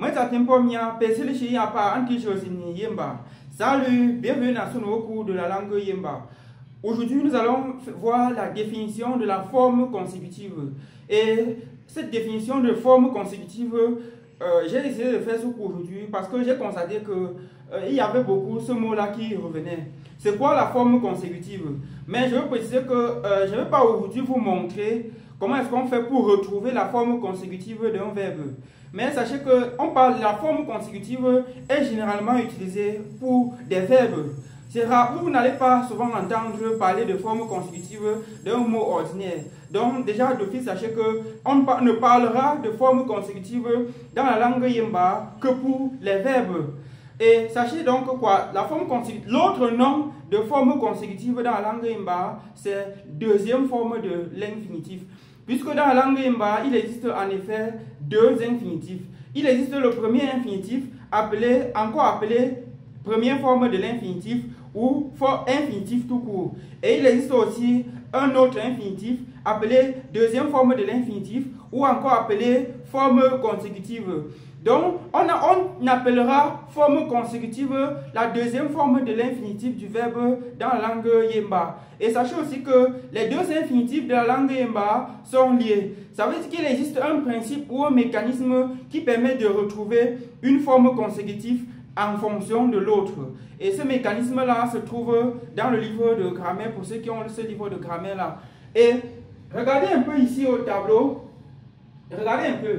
Moi, ça mia, Yemba. Salut, bienvenue dans ce nouveau cours de la langue Yemba. Aujourd'hui, nous allons voir la définition de la forme consécutive. Et cette définition de forme consécutive, j'ai essayé de faire ce cours aujourd'hui parce que j'ai constaté que il y avait beaucoup ce mot-là qui revenait. C'est quoi la forme consécutive? Mais je veux préciser que je ne vais pas aujourd'hui vous montrer comment est-ce qu'on fait pour retrouver la forme consécutive d'un verbe. Mais sachez que la forme consécutive est généralement utilisée pour des verbes. C'est rare, vous n'allez pas souvent entendre parler de forme consécutive d'un mot ordinaire. Donc déjà d'office, sachez qu'on ne parlera de forme consécutive dans la langue Yemba que pour les verbes. Et sachez donc quoi, la forme consécutive, l'autre nom de forme consécutive dans la langue Yemba, c'est deuxième forme de l'infinitif. Puisque dans la langue Yemba, il existe en effet deux infinitifs. Il existe le premier infinitif, encore appelé première forme de l'infinitif ou infinitif tout court. Et il existe aussi un autre infinitif appelé deuxième forme de l'infinitif ou encore appelé forme consécutive. Donc, on appellera forme consécutive la deuxième forme de l'infinitif du verbe dans la langue Yemba. Et sachez aussi que les deux infinitifs de la langue Yemba sont liés. Ça veut dire qu'il existe un principe ou un mécanisme qui permet de retrouver une forme consécutive en fonction de l'autre. Et ce mécanisme-là se trouve dans le livre de grammaire, pour ceux qui ont ce livre de grammaire-là. Et regardez un peu ici au tableau. Regardez un peu.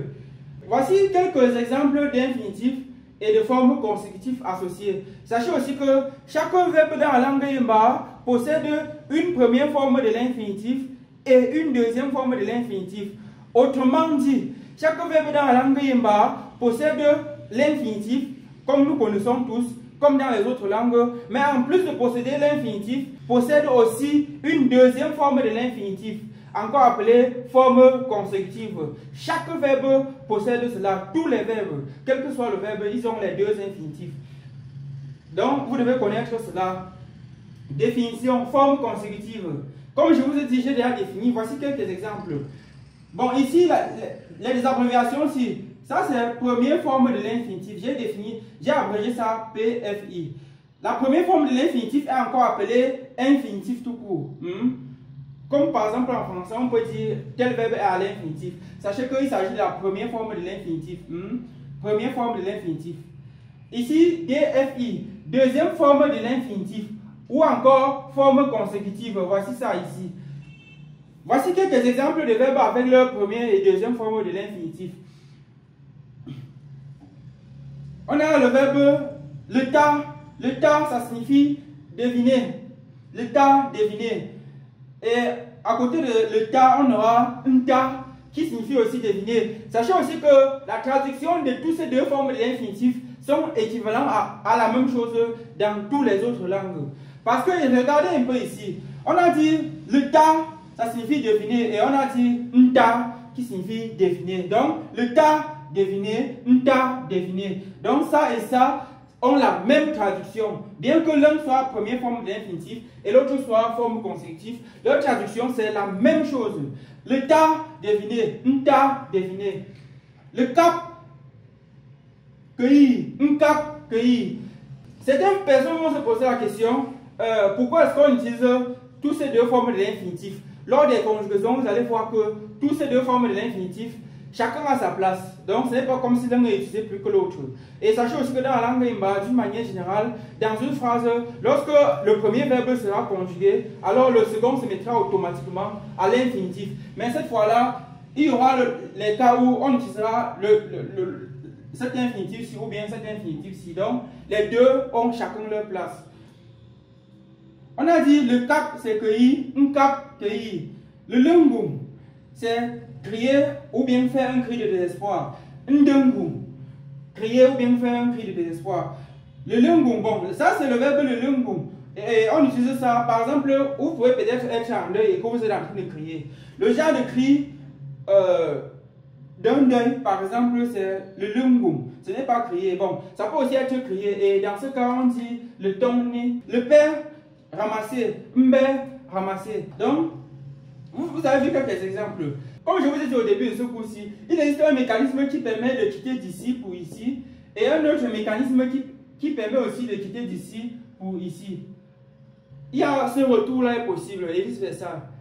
Voici quelques exemples d'infinitifs et de formes consécutives associées. Sachez aussi que chaque verbe dans la langue Yemba possède une première forme de l'infinitif et une deuxième forme de l'infinitif. Autrement dit, chaque verbe dans la langue Yemba possède l'infinitif, comme nous connaissons tous, comme dans les autres langues, mais en plus de posséder l'infinitif, possède aussi une deuxième forme de l'infinitif, encore appelée forme consécutive. Chaque verbe possède cela. Tous les verbes, quel que soit le verbe, ils ont les deux infinitifs. Donc, vous devez connaître cela. Définition, forme consécutive. Comme je vous ai dit, j'ai déjà défini. Voici quelques exemples. Bon, ici, les abréviations, ça c'est la première forme de l'infinitif. J'ai abrégé ça PFI. La première forme de l'infinitif est encore appelée infinitif tout court. Comme par exemple en français, on peut dire tel verbe est à l'infinitif. Sachez qu'il s'agit de la première forme de l'infinitif. Première forme de l'infinitif. Ici, DFI, deuxième forme de l'infinitif. Ou encore forme consécutive. Voici ça ici. Voici quelques exemples de verbes avec leur première et deuxième forme de l'infinitif. On a le verbe le tas. Le tas, ça signifie deviner. Le tas, deviner. Et à côté de le tas, on aura un tas qui signifie aussi deviner. Sachez aussi que la traduction de toutes ces deux formes de l'infinitif sont équivalentes à la même chose dans toutes les autres langues. Parce que regardez un peu ici. On a dit le tas, ça signifie deviner. Et on a dit un tas qui signifie deviner. Donc le tas, deviner, un tas, deviner. Donc ça et ça ont la même traduction. Bien que l'un soit première forme de l'infinitif et l'autre soit forme consécutive, leur traduction c'est la même chose. Le tas, deviner, un tas, deviner. Le cap, cueillir, un cap, cueillir. Certaines personnes vont se poser la question, pourquoi est-ce qu'on utilise toutes ces deux formes de l'infinitif? Lors des conjugaisons, vous allez voir que toutes ces deux formes de l'infinitif, chacun a sa place. Donc, ce n'est pas comme si l'un est utilisé plus que l'autre. Et sachez aussi que dans la langue Yemba, d'une manière générale, dans une phrase, lorsque le premier verbe sera conjugué, alors le second se mettra automatiquement à l'infinitif. Mais cette fois-là, il y aura les cas où on utilisera cet infinitif-ci ou bien cet infinitif-ci. Donc, les deux ont chacun leur place. On a dit le cap, c'est cueillir, un cap, cueillir. Le lungum, c'est crier ou bien faire un cri de désespoir. Ndengum, crier ou bien faire un cri de désespoir. Le lungum, bon, ça c'est le verbe le lungum. Et on utilise ça, par exemple, vous pouvez peut-être être en deuil et que vous êtes en train de crier. Le genre de cri d'un deuil, par exemple, c'est le lungum. Ce n'est pas crier. Bon, ça peut aussi être crier. Et dans ce cas, on dit le tonné. Le père, ramasser. Mbe, ramasser. Donc, vous avez vu quelques exemples. Comme je vous ai dit au début de ce cours-ci, il existe un mécanisme qui permet de quitter d'ici pour ici et un autre mécanisme qui permet aussi de quitter d'ici pour ici. Il y a ce retour-là est possible et vice-versa.